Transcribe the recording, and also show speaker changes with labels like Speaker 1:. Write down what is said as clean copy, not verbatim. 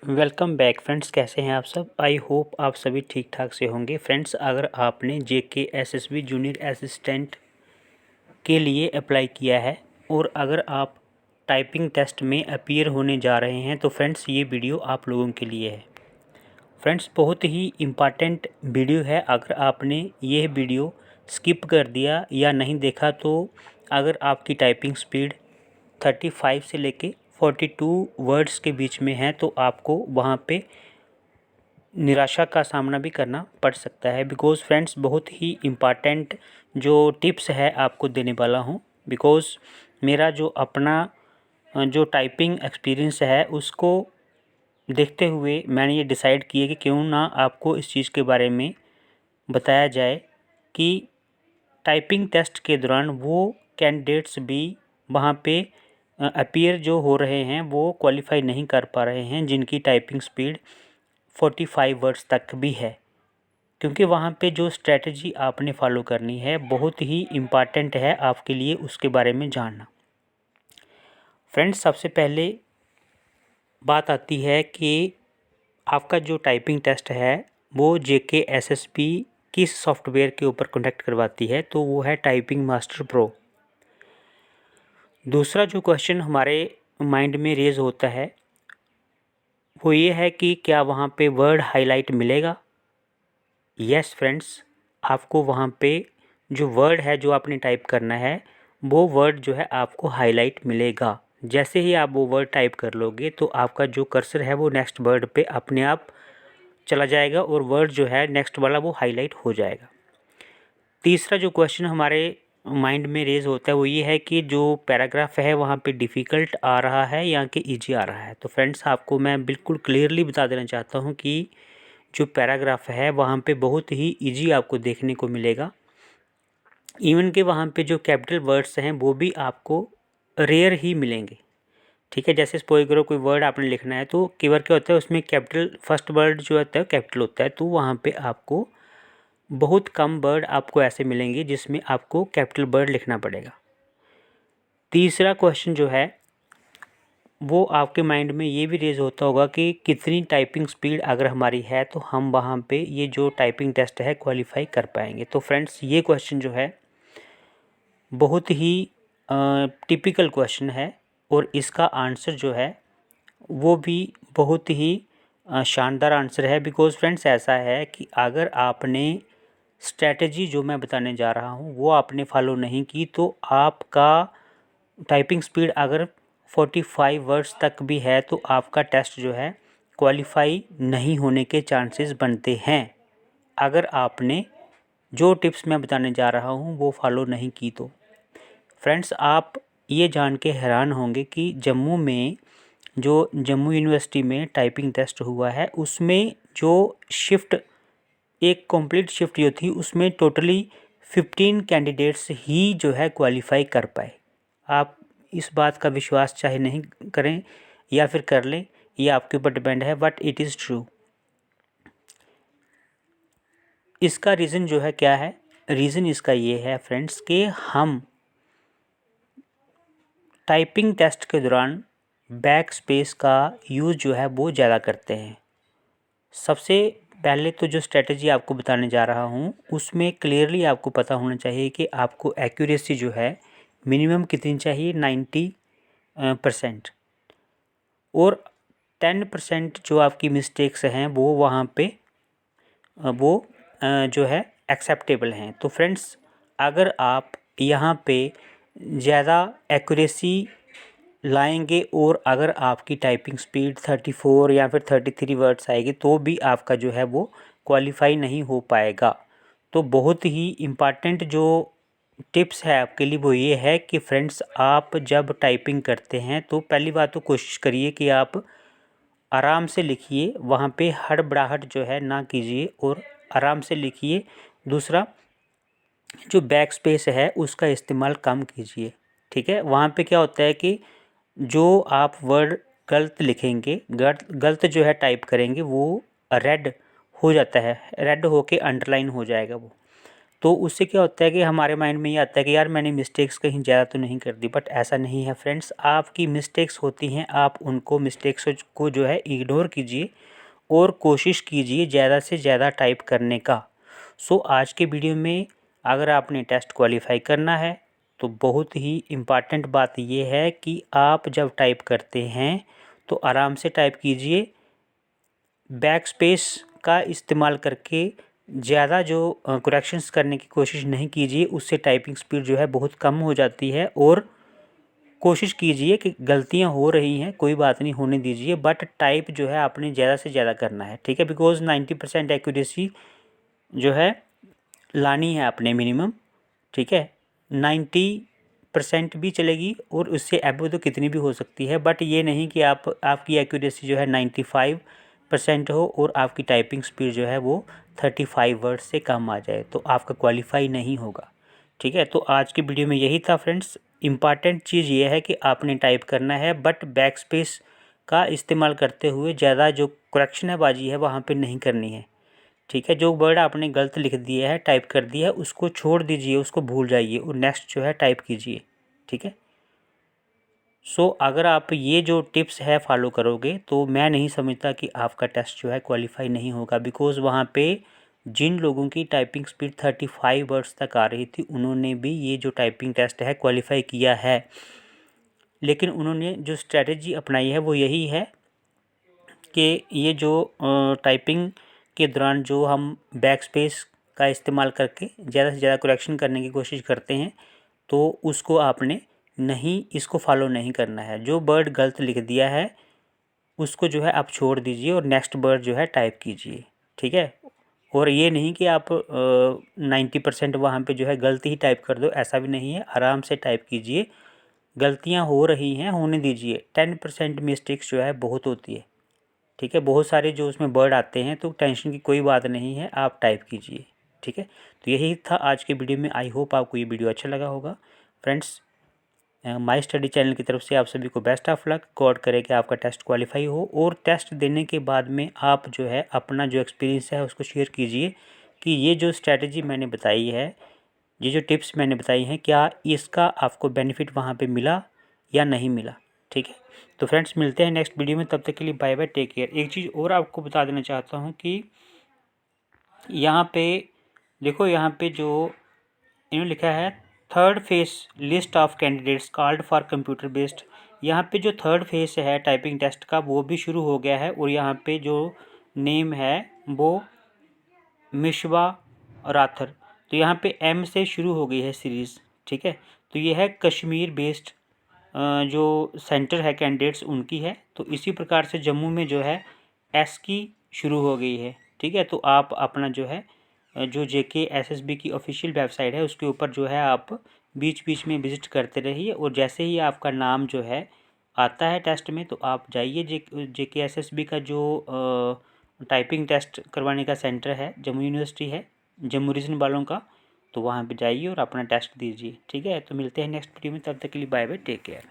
Speaker 1: Welcome back friends. कैसे हैं आप सब? आई होप आप सभी ठीक ठाक से होंगे। फ्रेंड्स, अगर आपने जेके एसएसबी जूनियर असिस्टेंट के लिए अप्लाई किया है और अगर आप टाइपिंग टेस्ट में अपीयर होने जा रहे हैं तो फ्रेंड्स ये वीडियो आप लोगों के लिए है। फ्रेंड्स, बहुत ही इम्पॉर्टेंट वीडियो है। अगर आपने यह वीडियो स्किप कर दिया या नहीं देखा तो अगर आपकी टाइपिंग स्पीड 35 से लेके 42 वर्ड्स के बीच में है तो आपको वहाँ पे निराशा का सामना भी करना पड़ सकता है। बिकॉज़ फ्रेंड्स, बहुत ही इम्पॉर्टेंट जो टिप्स है आपको देने वाला हूँ। बिकॉज़ मेरा जो अपना जो टाइपिंग एक्सपीरियंस है उसको देखते हुए मैंने ये डिसाइड किया कि क्यों ना आपको इस चीज़ के बारे में बताया जाए कि टाइपिंग टेस्ट के दौरान वो कैंडिडेट्स भी वहाँ पे अपीयर जो हो रहे हैं वो क्वालिफाई नहीं कर पा रहे हैं जिनकी टाइपिंग स्पीड 45 वर्ड्स तक भी है। क्योंकि वहाँ पे जो स्ट्रेटजी आपने फॉलो करनी है बहुत ही इम्पॉर्टेंट है आपके लिए, उसके बारे में जानना। फ्रेंड्स, सबसे पहले बात आती है कि आपका जो टाइपिंग टेस्ट है वो जेके एसएसबी किस सॉफ्टवेयर के ऊपर कंडक्ट करवाती है, तो वो है टाइपिंग मास्टर प्रो। दूसरा जो क्वेश्चन हमारे माइंड में रेज होता है वो ये है कि क्या वहाँ पे वर्ड हाईलाइट मिलेगा। यस फ्रेंड्स, आपको वहाँ पे जो वर्ड है जो आपने टाइप करना है वो वर्ड जो है आपको हाईलाइट मिलेगा। जैसे ही आप वो वर्ड टाइप कर लोगे तो आपका जो कर्सर है वो नेक्स्ट वर्ड पे अपने आप चला जाएगा और वर्ड जो है नेक्स्ट वाला वो हाईलाइट हो जाएगा। तीसरा जो क्वेश्चन हमारे माइंड में रेज होता है वो ये है कि जो पैराग्राफ है वहाँ पे डिफ़िकल्ट आ रहा है या कि ईजी आ रहा है। तो फ्रेंड्स, आपको मैं बिल्कुल क्लियरली बता देना चाहता हूँ कि जो पैराग्राफ है वहाँ पे बहुत ही ईजी आपको देखने को मिलेगा। इवन के वहाँ पे जो कैपिटल वर्ड्स हैं वो भी आपको रेयर ही मिलेंगे। ठीक है, जैसे सपोज करो कोई वर्ड आपने लिखना है तो कई बार क्या होता है उसमें कैपिटल फर्स्ट वर्ड जो होता है कैपिटल होता है, तो वहाँ पे आपको बहुत कम वर्ड आपको ऐसे मिलेंगे जिसमें आपको कैपिटल वर्ड लिखना पड़ेगा। तीसरा क्वेश्चन जो है वो आपके माइंड में ये भी रेज होता होगा कि कितनी टाइपिंग स्पीड अगर हमारी है तो हम वहाँ पे ये जो टाइपिंग टेस्ट है क्वालिफाई कर पाएंगे। तो फ्रेंड्स, ये क्वेश्चन जो है बहुत ही टिपिकल क्वेश्चन है और इसका आंसर जो है वो भी बहुत ही शानदार आंसर है। बिकॉज़ फ्रेंड्स, ऐसा है कि अगर आपने स्ट्रैटेजी जो मैं बताने जा रहा हूँ वो आपने फॉलो नहीं की तो आपका टाइपिंग स्पीड अगर 45 वर्ड्स तक भी है तो आपका टेस्ट जो है क्वालिफाई नहीं होने के चांसेस बनते हैं, अगर आपने जो टिप्स मैं बताने जा रहा हूँ वो फॉलो नहीं की तो। फ्रेंड्स, आप ये जान के हैरान होंगे कि जम्मू में जो जम्मू यूनिवर्सिटी में टाइपिंग टेस्ट हुआ है उसमें जो शिफ्ट एक कंप्लीट शिफ्ट जो थी उसमें टोटली 15 कैंडिडेट्स ही जो है क्वालिफाई कर पाए। आप इस बात का विश्वास चाहे नहीं करें या फिर कर लें, ये आपके ऊपर डिपेंड है, बट इट इज़ ट्रू। इसका रीज़न जो है क्या है? रीज़न इसका ये है फ्रेंड्स कि हम टाइपिंग टेस्ट के दौरान बैक स्पेस का यूज़ जो है वो ज़्यादा करते हैं। सबसे पहले तो जो स्ट्रेटजी आपको बताने जा रहा हूँ उसमें क्लियरली आपको पता होना चाहिए कि आपको एक्यूरेसी जो है मिनिमम कितनी चाहिए, 90%। और 10% जो आपकी मिस्टेक्स हैं वो वहाँ पे वो जो है एक्सेप्टेबल हैं। तो फ्रेंड्स, अगर आप यहाँ पे ज़्यादा एक्यूरेसी लाएंगे और अगर आपकी टाइपिंग स्पीड 34 या फिर 33 वर्ड्स आएगी तो भी आपका जो है वो क्वालिफाई नहीं हो पाएगा। तो बहुत ही इम्पॉर्टेंट जो टिप्स है आपके लिए वो ये है कि फ्रेंड्स, आप जब टाइपिंग करते हैं तो पहली बात तो कोशिश करिए कि आप आराम से लिखिए, वहाँ पे हड़बड़ाहट जो है ना कीजिए और आराम से लिखिए। दूसरा, जो बैक स्पेस है उसका इस्तेमाल कम कीजिए। ठीक है, वहाँ पे क्या होता है कि जो आप वर्ड गलत लिखेंगे, गलत जो है टाइप करेंगे वो रेड हो जाता है, रेड होके अंडरलाइन हो जाएगा वो। तो उससे क्या होता है कि हमारे माइंड में ये आता है कि यार मैंने मिस्टेक्स कहीं ज़्यादा तो नहीं कर दी, बट ऐसा नहीं है फ्रेंड्स। आपकी मिस्टेक्स होती हैं, आप उनको मिस्टेक्स को जो है इग्नोर कीजिए और कोशिश कीजिए ज़्यादा से ज़्यादा टाइप करने का। सो आज के वीडियो में अगर आपने टेस्ट क्वालिफाई करना है तो बहुत ही इम्पॉर्टेंट बात ये है कि आप जब टाइप करते हैं तो आराम से टाइप कीजिए। बैक स्पेस का इस्तेमाल करके ज़्यादा जो करेक्शंस करने की कोशिश नहीं कीजिए, उससे टाइपिंग स्पीड जो है बहुत कम हो जाती है। और कोशिश कीजिए कि गलतियां हो रही हैं कोई बात नहीं, होने दीजिए, बट टाइप जो है आपने ज़्यादा से ज़्यादा करना है, ठीक है। बिकॉज 90% एक्यूरेसी जो है लानी है आपने मिनिमम, ठीक है। 90% भी चलेगी और उससे एबव तो कितनी भी हो सकती है, बट ये नहीं कि आपकी एक्यूरेसी जो है 95% हो और आपकी टाइपिंग स्पीड जो है वो 35 वर्ड से कम आ जाए, तो आपका क्वालिफाई नहीं होगा, ठीक है। तो आज की वीडियो में यही था फ्रेंड्स। इम्पॉर्टेंट चीज़ ये है कि आपने टाइप करना है, बट बैक स्पेस का इस्तेमाल करते हुए ज़्यादा जो करेक्शन है बाजी है वहाँ पे नहीं करनी है, ठीक है। जो वर्ड आपने गलत लिख दिया है, टाइप कर दिया है, उसको छोड़ दीजिए, उसको भूल जाइए और नेक्स्ट जो है टाइप कीजिए, ठीक है। सो अगर आप ये जो टिप्स है फॉलो करोगे तो मैं नहीं समझता कि आपका टेस्ट जो है क्वालिफाई नहीं होगा। बिकॉज़ वहाँ पे जिन लोगों की टाइपिंग स्पीड 35 वर्ड्स तक आ रही थी उन्होंने भी ये जो टाइपिंग टेस्ट है क्वालिफाई किया है, लेकिन उन्होंने जो स्ट्रेटजी अपनाई है वो यही है कि ये जो टाइपिंग के दौरान जो हम बैक स्पेस का इस्तेमाल करके ज़्यादा से ज़्यादा करेक्शन करने की कोशिश करते हैं, तो उसको आपने नहीं, इसको फॉलो नहीं करना है। जो वर्ड गलत लिख दिया है उसको जो है आप छोड़ दीजिए और नेक्स्ट वर्ड जो है टाइप कीजिए, ठीक है। और ये नहीं कि आप 90% वहाँ पे जो है गलती ही टाइप कर दो, ऐसा भी नहीं है। आराम से टाइप कीजिए, गलतियाँ हो रही हैं होने दीजिए। 10% मिस्टेक्स जो है बहुत होती है, ठीक है। बहुत सारे जो उसमें वर्ड आते हैं, तो टेंशन की कोई बात नहीं है, आप टाइप कीजिए, ठीक है। तो यही था आज के वीडियो में। आई होप आपको ये वीडियो अच्छा लगा होगा फ्रेंड्स। माई स्टडी चैनल की तरफ से आप सभी को बेस्ट ऑफ लक। गॉड करे कि आपका टेस्ट क्वालिफाई हो और टेस्ट देने के बाद में आप जो है अपना जो एक्सपीरियंस है उसको शेयर कीजिए कि ये जो स्ट्रैटेजी मैंने बताई है, ये जो टिप्स मैंने बताई हैं, क्या इसका आपको बेनिफिट वहाँ पे मिला या नहीं मिला, ठीक है। तो फ्रेंड्स मिलते हैं नेक्स्ट वीडियो में, तब तक के लिए बाय बाय, टेक केयर। एक चीज़ और आपको बता देना चाहता हूँ कि यहाँ पे देखो, यहाँ पे जो इन्होंने लिखा है third phase list of candidates called for computer based. यहाँ पे जो थर्ड फेस है टाइपिंग टेस्ट का वो भी शुरू हो गया है और यहाँ पे जो नेम है वो मिशवा राथर। तो यहाँ पे एम से शुरू हो गई है सीरीज़, ठीक है। तो ये है कश्मीर बेस्ड जो सेंटर है कैंडिडेट्स उनकी है। तो इसी प्रकार से जम्मू में जो है एस की शुरू हो गई है, ठीक है। तो आप अपना जो है जो JKSSB की ऑफिशियल वेबसाइट है उसके ऊपर जो है आप बीच बीच में विज़िट करते रहिए और जैसे ही आपका नाम जो है आता है टेस्ट में तो आप जाइए। JKSSB का जो टाइपिंग टेस्ट करवाने का सेंटर है जम्मू यूनिवर्सिटी है, जम्मू रीजन वालों का, तो वहाँ पे जाइए और अपना टेस्ट दीजिए, ठीक है। तो मिलते हैं नेक्स्ट वीडियो में, तब तक के लिए बाय बाय, टेक केयर।